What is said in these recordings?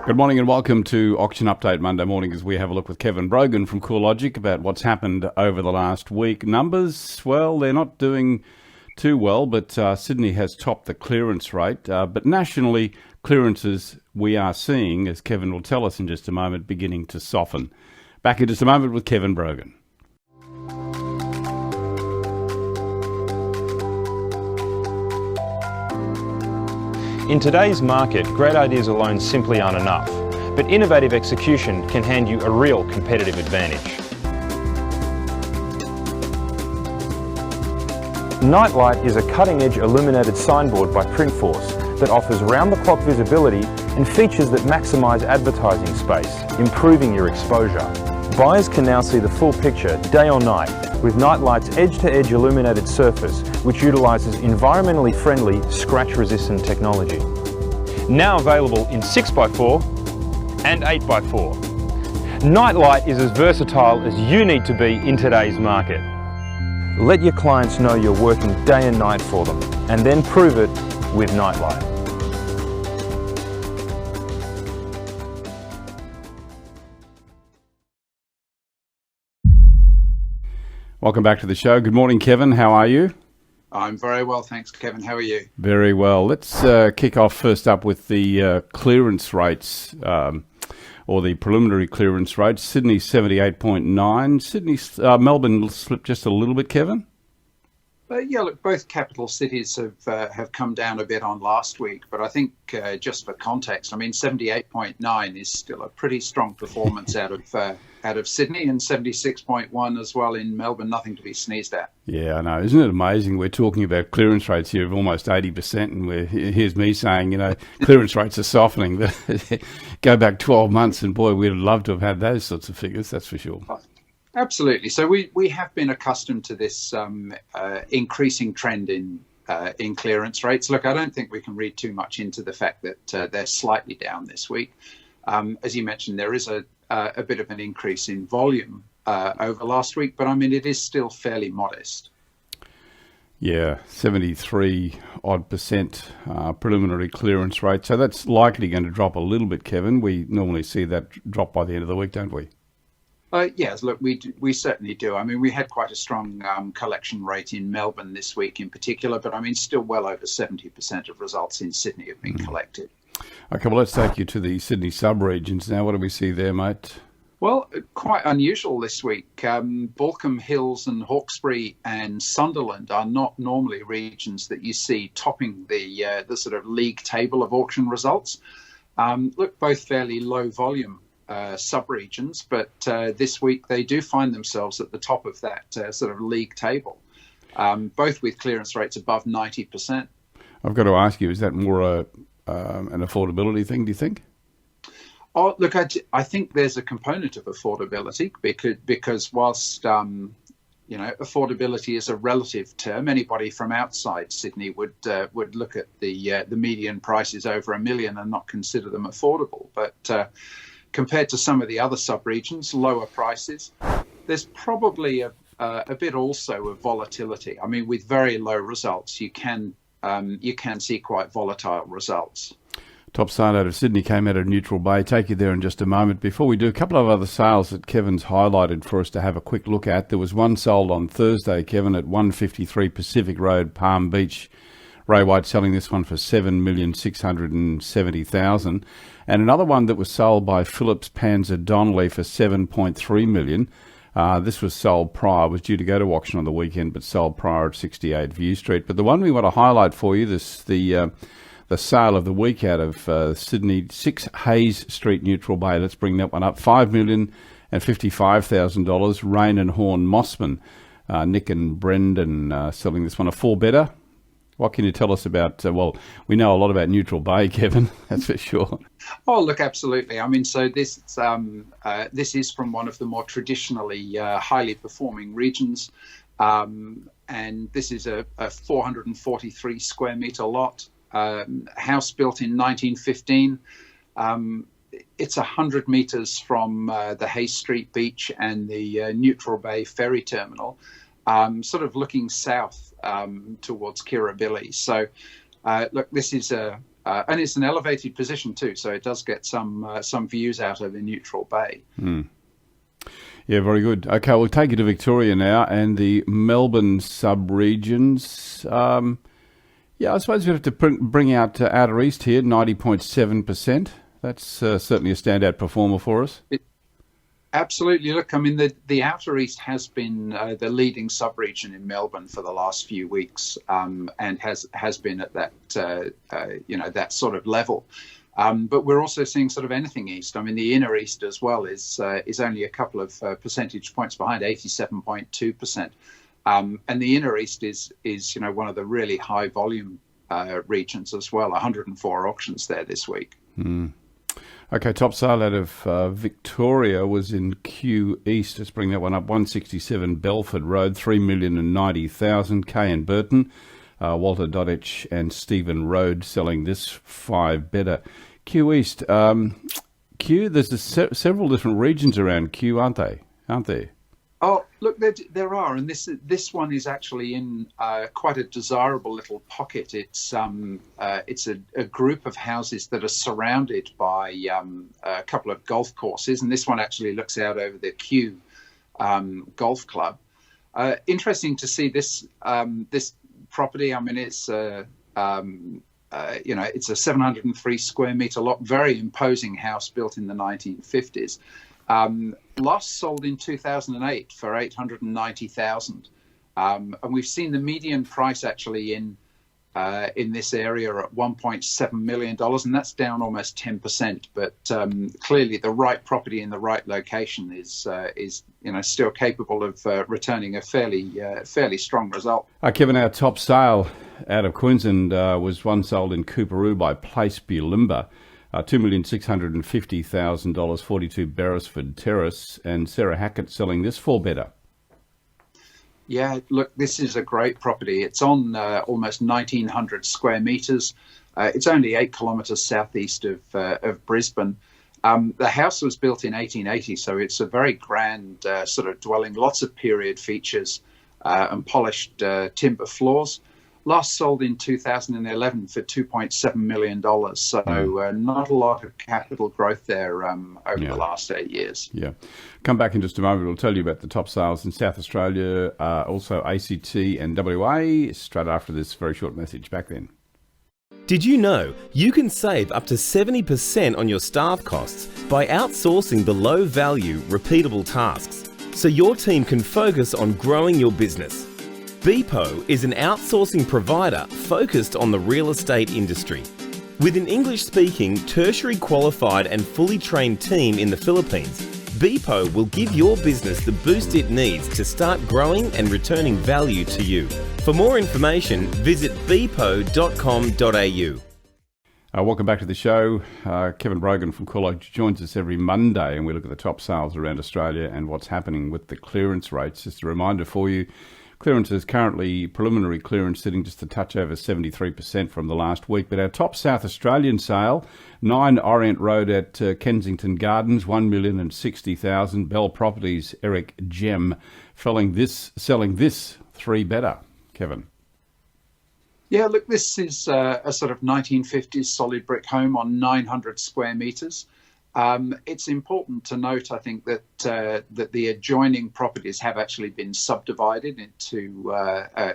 Good morning and welcome to Auction Update Monday morning as we have a look with Kevin Brogan from CoreLogic about what's happened over the last week. Numbers, well, they're not doing too well, but Sydney has topped the clearance rate. But nationally, clearances we are seeing, as Kevin will tell us in just a moment, beginning to soften. Back in just a moment with Kevin Brogan. In today's market, great ideas alone simply aren't enough, but innovative execution can hand you a real competitive advantage. Nightlight is a cutting-edge illuminated signboard by Printforce that offers round-the-clock visibility and features that maximise advertising space, improving your exposure. Buyers can now see the full picture day or night with Nightlight's edge-to-edge illuminated surface, which utilises environmentally friendly, scratch-resistant technology. Now available in 6x4 and 8x4. Nightlight is as versatile as you need to be in today's market. Let your clients know you're working day and night for them, and then prove it with Nightlight. Welcome back to the show. Good morning, Kevin. How are you? I'm very well, thanks, Kevin. How are you? Very well. Let's kick off first up with the clearance rates, or the preliminary clearance rates. Sydney 78.9. Melbourne slipped just a little bit, Kevin. Yeah, look, both capital cities have come down a bit on last week, but I think just for context, I mean, 78.9 is still a pretty strong performance out of Sydney, and 76.1 as well in Melbourne. Nothing to be sneezed at. Yeah, I know. Isn't it amazing? We're talking about clearance rates here of almost 80%, and here's me saying, clearance rates are softening. Go back 12 months, and boy, we'd love to have had those sorts of figures. That's for sure. Absolutely. So we have been accustomed to this increasing trend in clearance rates. Look, I don't think we can read too much into the fact that they're slightly down this week. As you mentioned, there is a bit of an increase in volume over last week, but I mean, it is still fairly modest. Yeah, 73 odd percent preliminary clearance rate. So that's likely going to drop a little bit, Kevin. We normally see that drop by the end of the week, don't we? Yes, look, we certainly do. I mean, we had quite a strong collection rate in Melbourne this week in particular, but I mean, still well over 70% of results in Sydney have been collected. Okay, well, let's take you to the Sydney sub-regions now. What do we see there, mate? Well, quite unusual this week. Baulkham Hills and Hawkesbury and Sunderland are not normally regions that you see topping the sort of league table of auction results. Look, both fairly low volume sub-regions, but this week they do find themselves at the top of that sort of league table, both with clearance rates above 90%. I've got to ask you, is that more an affordability thing, do you think? Oh, look, I think there's a component of affordability because whilst affordability is a relative term, anybody from outside Sydney would look at the median prices over $1 million and not consider them affordable, but compared to some of the other sub-regions, lower prices, there's probably a bit also of volatility. I mean, with very low results, you can see quite volatile results. Top side out of Sydney came out of Neutral Bay. Take you there in just a moment. Before we do, a couple of other sales that Kevin's highlighted for us to have a quick look at. There was one sold on Thursday, Kevin, at 153 Pacific Road, Palm Beach. Ray White selling this one for $7,670,000. And another one that was sold by Phillips Panzer Donnelly for $7.3 million. This was sold prior, was due to go to auction on the weekend, but sold prior at 68 View Street. But the one we want to highlight for you, the sale of the week out of Sydney, 6 Hayes Street, Neutral Bay. Let's bring that one up. $5,055,000. Rain and Horn Mossman. Nick and Brendan selling this one a 4-better. What can you tell us about, well, we know a lot about Neutral Bay, Kevin, that's for sure. Oh, look, absolutely. I mean, so this is from one of the more traditionally highly performing regions. And this is a 443 square metre lot, house built in 1915. It's 100 metres from the Hayes Street Beach and the Neutral Bay ferry terminal, sort of looking south towards Kirribilli. So look, this is a And it's an elevated position too, so it does get some views out over Neutral Bay. Yeah, very good. Okay, we'll take you to Victoria now and the Melbourne sub-regions. Yeah, I suppose we have to bring out Outer East here, 90.7%. That's certainly a standout performer for us. Absolutely. Look, I mean, the Outer East has been the leading sub-region in Melbourne for the last few weeks, and has been at that that sort of level. But we're also seeing sort of anything east. I mean, the Inner East as well is only a couple of percentage points behind, 87.2%. And the Inner East is one of the really high volume regions as well. 104 auctions there this week. Okay, top sale out of Victoria was in Q East. Let's bring that one up. 167 Belford Road, 3,090,000. Kay and Burton, Walter Dodich and Stephen Road selling this 5 better. Q East, Q. There's several different regions around Q, aren't there? Oh, look, there are, and this one is actually in quite a desirable little pocket. It's a group of houses that are surrounded by a couple of golf courses, and this one actually looks out over the Kew Golf Club. Interesting to see this property. I mean, it's it's a 703 square metre lot, very imposing house built in the 1950s. Last sold in 2008 for 890,000, and we've seen the median price actually in this area at $1.7 million, and that's down almost 10%. But clearly, the right property in the right location is still capable of returning a fairly strong result. Kevin, our top sale out of Queensland was one sold in Coorparoo by Place Bulimba. $2,650,000, 42 Beresford Terrace, and Sarah Hackett selling this 4 better. Yeah, look, this is a great property. It's on almost 1,900 square metres. It's only 8 kilometres southeast of Brisbane. The house was built in 1880, so it's a very grand sort of dwelling, lots of period features and polished timber floors. Last sold in 2011 for $2.7 million. So not a lot of capital growth there over the last 8 years. Yeah. Come back in just a moment. We'll tell you about the top sales in South Australia, also ACT and WA, straight after this very short message. Back then. Did you know you can save up to 70% on your staff costs by outsourcing the low-value, repeatable tasks so your team can focus on growing your business? Beepo is an outsourcing provider focused on the real estate industry. With an English-speaking, tertiary qualified and fully trained team in the Philippines, Beepo will give your business the boost it needs to start growing and returning value to you. For more information, visit beepo.com.au. Welcome back to the show. Kevin Brogan from CoreLogic joins us every Monday, and we look at the top sales around Australia and what's happening with the clearance rates. Just a reminder for you, clearance is currently preliminary clearance sitting just a touch over 73% from the last week. But our top South Australian sale, 9 Orient Road at Kensington Gardens, $1,060,000. Bell Properties, Eric Gem, selling this 3 better. Kevin. Yeah, look, this is a sort of 1950s solid brick home on 900 square metres. It's important to note, I think, that the adjoining properties have actually been subdivided into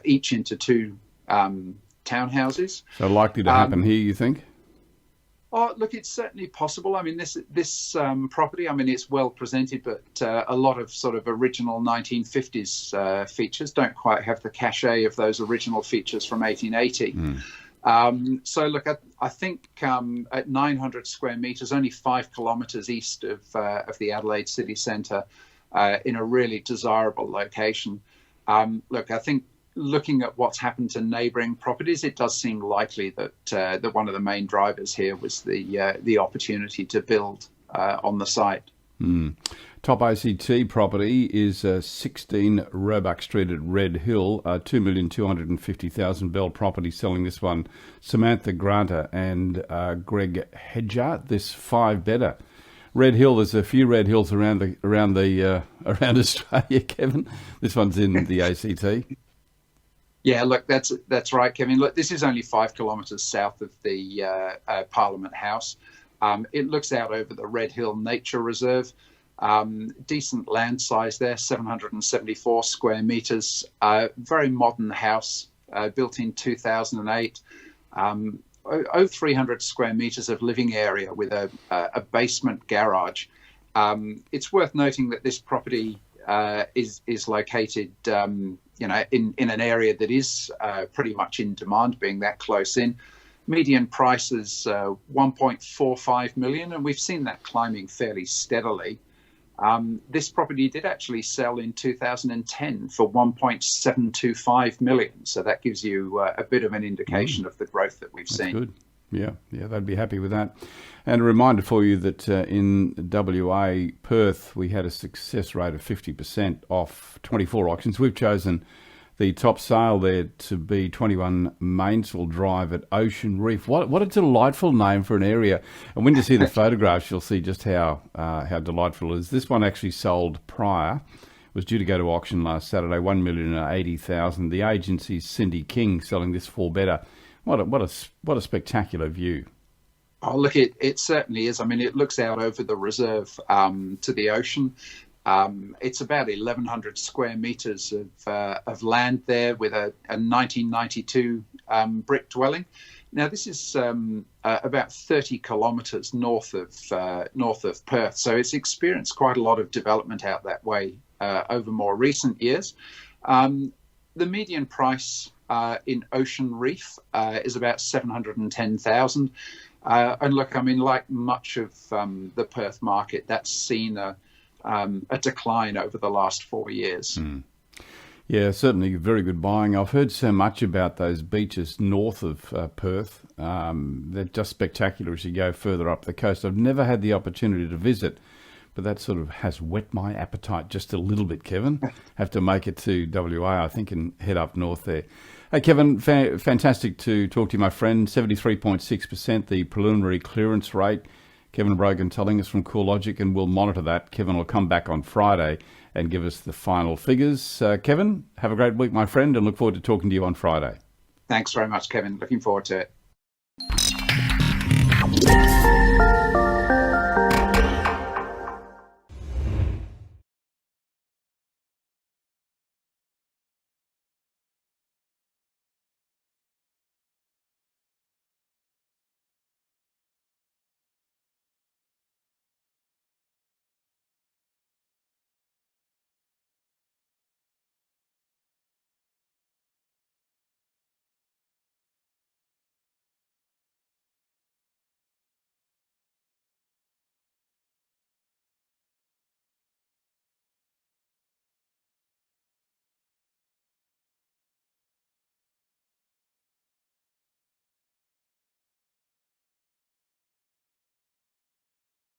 each into 2 townhouses. So likely to happen here, you think? Oh, look, it's certainly possible. I mean, this property, I mean, it's well presented, but a lot of sort of original 1950s features don't quite have the cachet of those original features from 1880. So look, I think at 900 square metres, only 5 kilometres east of the Adelaide city centre, in a really desirable location. Look, I think looking at what's happened to neighbouring properties, it does seem likely that that one of the main drivers here was the opportunity to build on the site. Top ACT property is 16 Roebuck Street at Red Hill, $2,250,000. Bell Property selling this one. Samantha Granter and Greg Hedger, this 5 better. Red Hill, there's a few Red Hills around Australia, Kevin. This one's in the ACT. Yeah, look, that's right, Kevin. Look, this is only 5 kilometres south of the Parliament House. It looks out over the Red Hill Nature Reserve. Decent land size there, 774 square metres. Very modern house, built in 2008. Over 300 square metres of living area with a basement garage. It's worth noting that this property is located, in an area that is pretty much in demand, being that close in. Median price is 1.45 million, and we've seen that climbing fairly steadily. This property did actually sell in 2010 for 1.725 million. So that gives you a bit of an indication of the growth that we've seen. Good. Yeah, they'd be happy with that. And a reminder for you that in WA, Perth, we had a success rate of 50% off 24 auctions. We've chosen the top sale there to be 21 Mainsville Drive at Ocean Reef. What a delightful name for an area. And when you see the photographs, you'll see just how delightful it is. This one actually sold prior. It was due to go to auction last Saturday, 1,080,000. The agency's Cindy King selling this for better. What a spectacular view. Oh, look, it certainly is. I mean, it looks out over the reserve to the ocean. It's about 1,100 square metres of land there with a 1992 brick dwelling. Now, this is about 30 kilometres north of Perth, so it's experienced quite a lot of development out that way over more recent years. The median price in Ocean Reef is about 710,000. And look, I mean, like much of the Perth market, that's seen a decline over the last 4 years. Yeah, certainly very good buying. I've heard so much about those beaches north of Perth. They're just spectacular as you go further up the coast. I've never had the opportunity to visit, but that sort of has whet my appetite just a little bit, Kevin. Have to make it to WA, I think, and head up north there. Hey, Kevin, fantastic to talk to you, my friend. 73.6%, the preliminary clearance rate. Kevin Brogan telling us from CoreLogic, and we'll monitor that. Kevin will come back on Friday and give us the final figures. Kevin, have a great week, my friend, and look forward to talking to you on Friday. Thanks very much, Kevin. Looking forward to it.